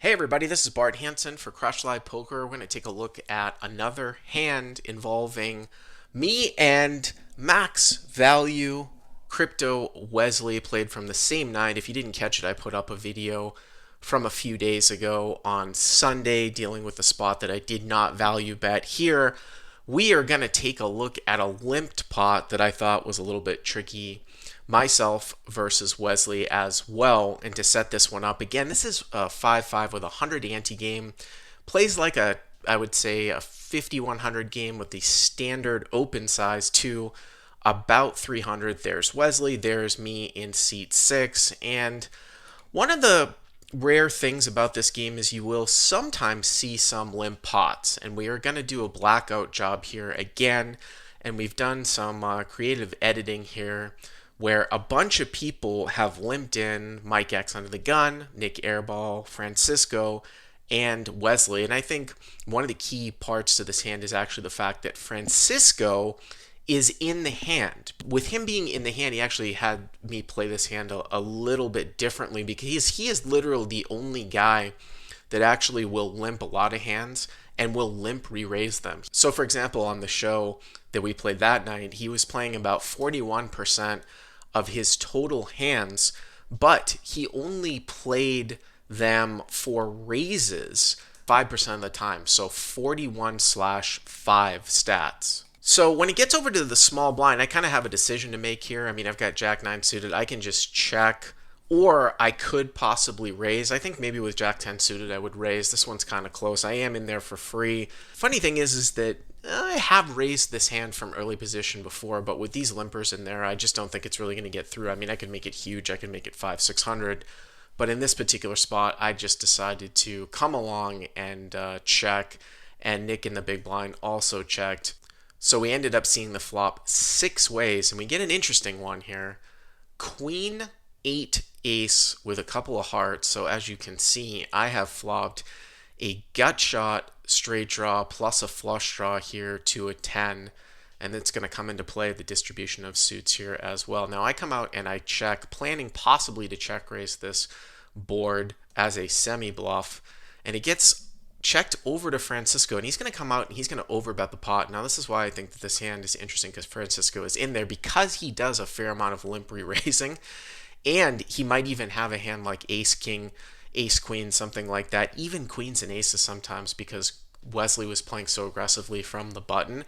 Hey everybody, this is Bart Hanson for CrushLivePoker. We're going to take a look at another hand involving me and max value crypto Wesley. Played from the same night. If you didn't catch it, I put up a video from a few days ago on Sunday dealing with the spot that I did not value bet. Here we are going to take a look at a limped pot that I thought was a little bit tricky myself versus Wesley as well. And to set this one up again, this is a 5-5 with a 100 ante game. Plays like I would say a 5100 game with the standard open size to about 300. There's Wesley, there's me in seat 6. And one of the rare things about this game is you will sometimes see some limp pots, and we are going to do a blackout job here again. And we've done some creative editing here where a bunch of people have limped in: Mike X under the gun, Nick Airball, Francisco, and Wesley. And I think one of the key parts to this hand is actually the fact that Francisco is in the hand. With him being in the hand, he actually had me play this hand a little bit differently because he is literally the only guy that actually will limp a lot of hands and will limp re-raise them. So for example, on the show that we played that night, he was playing about 41% of his total hands, but he only played them for raises 5% of the time, so 41/5 stats. So when it gets over to the small blind, I kind of have a decision to make here. I mean, I've got Jack 9 suited. I can just check, or I could possibly raise. I think maybe with Jack 10 suited, I would raise. This one's kind of close. I am in there for free. Funny thing is that I have raised this hand from early position before, but with these limpers in there, I just don't think it's really going to get through. I mean, I could make it huge. I could make it 500-600. But in this particular spot, I just decided to come along and check. And Nick in the big blind also checked. So we ended up seeing the flop 6 ways. And we get an interesting one here. Queen 8 ace with a couple of hearts. So as you can see, I have flopped a gut shot straight draw plus a flush draw here to a 10, and it's going to come into play the distribution of suits here as well. Now I come out and I check, planning possibly to check raise this board as a semi bluff, and it gets checked over to Francisco, and he's going to come out and he's going to overbet the pot. Now this is why I think that this hand is interesting, because Francisco is in there because he does a fair amount of limp re-raising, and he might even have a hand like ace king, ace queen, something like that, even queens and aces sometimes, because Wesley was playing so aggressively from the button.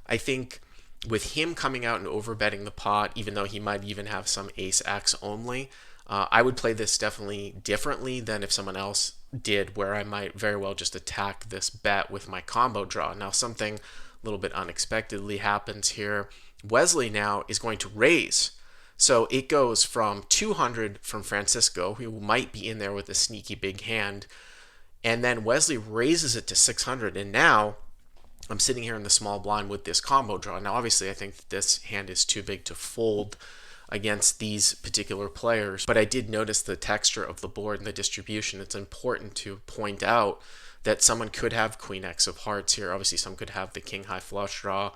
I think with him coming out and overbetting the pot, even though he might even have some ace x only, I would play this definitely differently than if someone else did, where I might very well just attack this bet with my combo draw. Now something a little bit unexpectedly happens here. Wesley now is going to raise. So it goes from 200 from Francisco, who might be in there with a sneaky big hand, and then Wesley raises it to 600, and now I'm sitting here in the small blind with this combo draw. Now obviously I think that this hand is too big to fold against these particular players, but I did notice the texture of the board and the distribution. It's important to point out that someone could have queen x of hearts here. Obviously some could have the king high flush draw.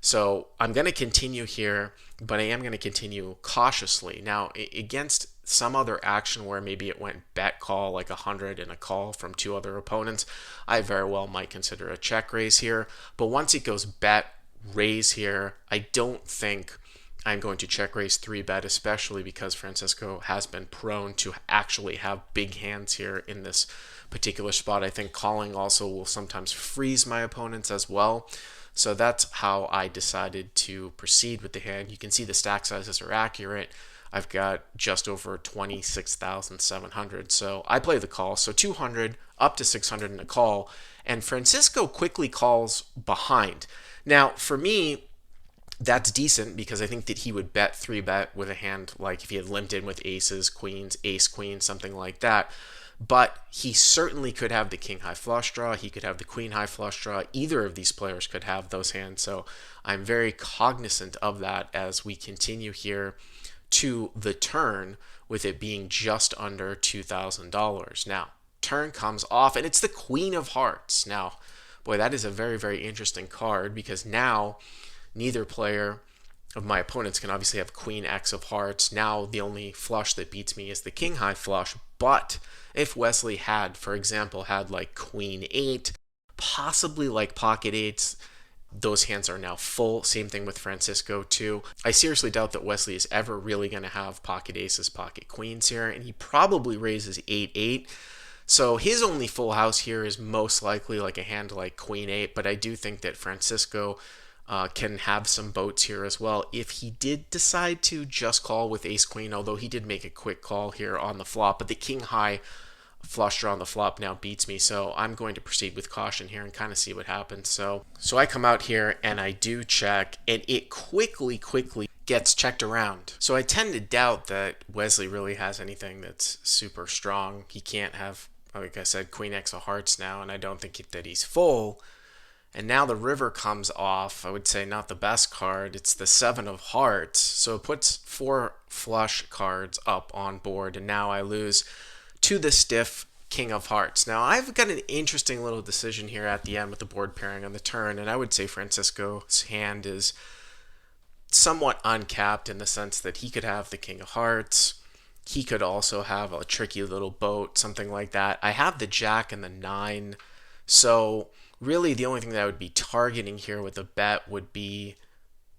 So I'm going to continue here, but I am going to continue cautiously. Now, against some other action where maybe it went bet call, like 100 and a call from 2 other opponents, I very well might consider a check raise here. But once it goes bet raise here, I don't think I'm going to check raise 3-bet, especially because Francisco has been prone to actually have big hands here in this particular spot. I think calling also will sometimes freeze my opponents as well. So that's how I decided to proceed with the hand. You can see the stack sizes are accurate. I've got just over 26,700. So I play the call. So 200 up to 600 in a call. And Francisco quickly calls behind. Now, for me, that's decent because I think that he would bet 3-bet with a hand like if he had limped in with aces, queens, ace, queen, something like that. But he certainly could have the king high flush draw. He could have the queen high flush draw. Either of these players could have those hands. So I'm very cognizant of that as we continue here to the turn, with it being just under $2,000. Now, turn comes off, and it's the queen of hearts. Now, boy, that is a very, very interesting card, because now neither player of my opponents can obviously have queen X of hearts. Now the only flush that beats me is the king high flush. But if Wesley had, for example, had like queen 8, possibly like pocket 8s, those hands are now full. Same thing with Francisco too. I seriously doubt that Wesley is ever really going to have pocket aces, pocket queens here, and he probably raises 8-8. So his only full house here is most likely like a hand like queen 8, but I do think that Francisco can have some boats here as well if he did decide to just call with ace queen, although he did make a quick call here on the flop. But the king high flush draw on the flop now beats me, so I'm going to proceed with caution here and kind of see what happens. So I come out here and I do check, and it quickly gets checked around. So I tend to doubt that Wesley really has anything that's super strong. He can't have, like I said, queen X of hearts now, and I don't think that he's full. And now the river comes off. I would say not the best card. It's the 7 of hearts. So it puts 4 flush cards up on board. And now I lose to the stiff king of hearts. Now I've got an interesting little decision here at the end with the board pairing on the turn. And I would say Francisco's hand is somewhat uncapped in the sense that he could have the king of hearts. He could also have a tricky little boat, something like that. I have the jack and the 9. So really the only thing that I would be targeting here with a bet would be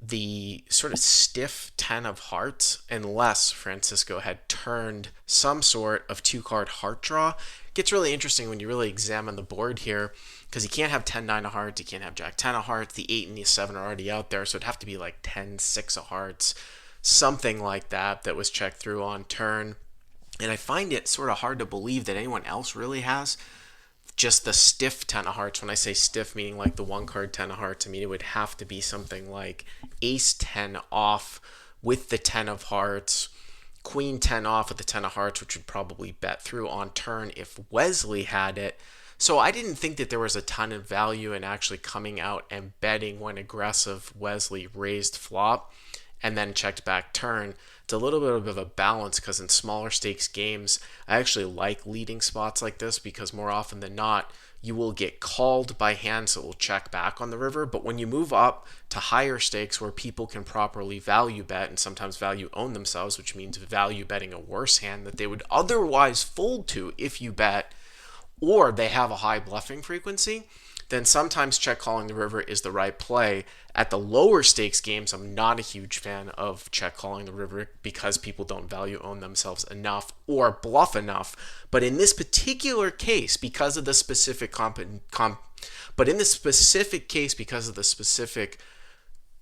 the sort of stiff 10 of hearts, unless Francisco had turned some sort of 2-card heart draw. It gets really interesting when you really examine the board here, because he can't have 10-9 of hearts, he can't have jack 10 of hearts, the 8 and the 7 are already out there, so it'd have to be like 10-6 of hearts, something like that was checked through on turn. And I find it sort of hard to believe that anyone else really has just the stiff 10 of hearts. When I say stiff, meaning like the 1-card 10 of hearts, I mean it would have to be something like ace 10 off with the 10 of hearts, queen 10 off with the 10 of hearts, which would probably bet through on turn if Wesley had it. So I didn't think that there was a ton of value in actually coming out and betting when aggressive Wesley raised flop and then checked back turn. It's a little bit of a balance, because in smaller stakes games, I actually like leading spots like this, because more often than not, you will get called by hands that will check back on the river. But when you move up to higher stakes where people can properly value bet and sometimes value own themselves, which means value betting a worse hand that they would otherwise fold to if you bet, or they have a high bluffing frequency, then sometimes check calling the river is the right play. At the lower stakes games, I'm not a huge fan of check calling the river, because people don't value own themselves enough or bluff enough. But in this particular case, because of the specific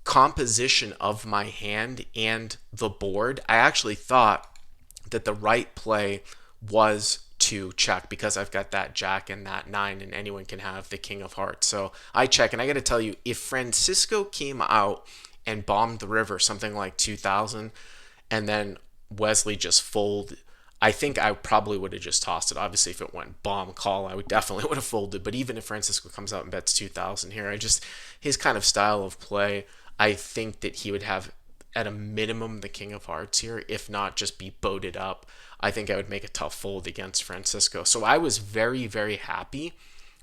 composition of my hand and the board, I actually thought that the right play was to check, because I've got that jack and that 9, and anyone can have the king of hearts. So I check, and I got to tell you, if Francisco came out and bombed the river something like 2000 and then Wesley just folded, I think I probably would have just tossed it. Obviously, if it went bomb call, I would definitely would have folded. But even if Francisco comes out and bets 2000 here, his kind of style of play, I think that he would have at a minimum the king of hearts here, if not just be boated up. I think I would make a tough fold against Francisco. So I was very, very happy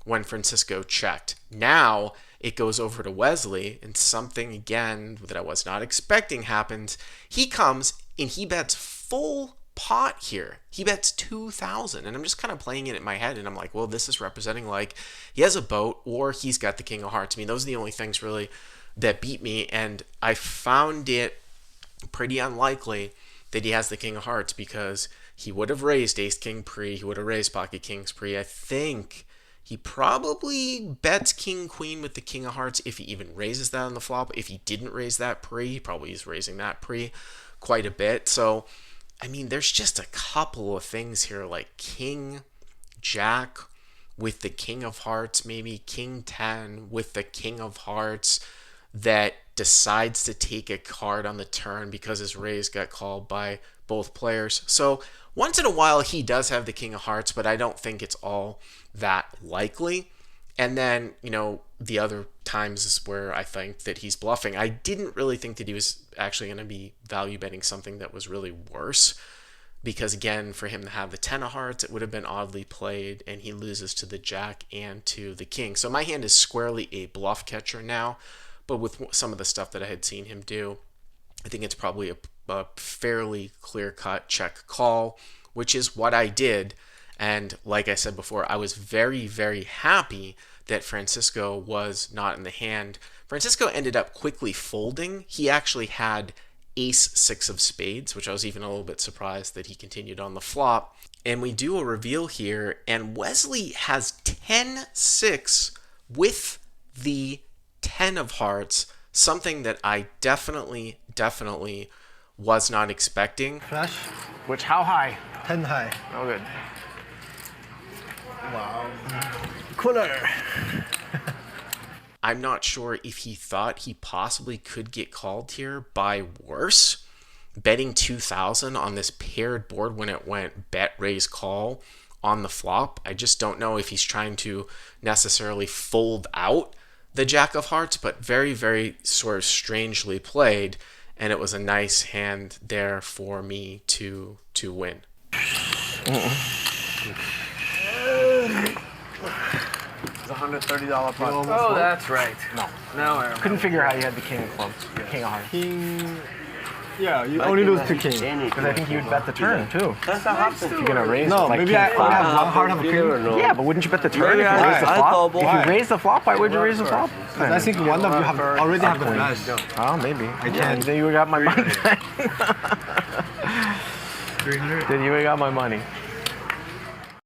when Francisco checked. Now it goes over to Wesley, and something again that I was not expecting happens. He comes and he bets full pot here. He bets 2,000, and I'm just kind of playing it in my head, and I'm like, well, this is representing like he has a boat or he's got the king of hearts. I mean, those are the only things really that beat me, and I found it pretty unlikely that he has the king of hearts, because he would have raised ace king pre, he would have raised pocket kings pre. I think he probably bets king queen with the king of hearts if he even raises that on the flop. If he didn't raise that pre, he probably is raising that pre quite a bit. So I mean, there's just a couple of things here, like king jack with the king of hearts, maybe king 10 with the king of hearts, that decides to take a card on the turn because his raise got called by both players. So once in a while he does have the king of hearts, but I don't think it's all that likely. And then, the other times is where I think that he's bluffing. I didn't really think that he was actually going to be value betting something that was really worse, because again, for him to have the 10 of hearts, it would have been oddly played, and he loses to the jack and to the king. So my hand is squarely a bluff catcher now, but with some of the stuff that I had seen him do, I think it's probably a fairly clear-cut check call, which is what I did. And like I said before, I was very, very happy that Francisco was not in the hand. Francisco ended up quickly folding. He actually had ace-6 of spades, which I was even a little bit surprised that he continued on the flop. And we do a reveal here, and Wesley has 10-6 with the 10 of hearts, something that I definitely was not expecting. Flush. Which, how high? 10 high. Oh, good. Wow. Cooler. I'm not sure if he thought he possibly could get called here by worse. Betting 2,000 on this paired board when it went bet, raise, call on the flop. I just don't know if he's trying to necessarily fold out the Jack of Hearts, but very, very sort of strangely played, and it was a nice hand there for me to win. It's $130 pot. Oh, that's right. No, I remember. Couldn't figure out how you had the king of clubs, king of hearts. King. Yeah, you only lose 2 king. Because I think you would bet the turn too. That's not opposite. If you're gonna raise. No, like maybe I only have one heart of a king. Yeah, but wouldn't you bet the turn if you raise the flop? If you raise the flop, why would you raise the flop? Because I think one of you have already have the flush. Oh, maybe. I can. Then you got my money. 300. Then you got my money.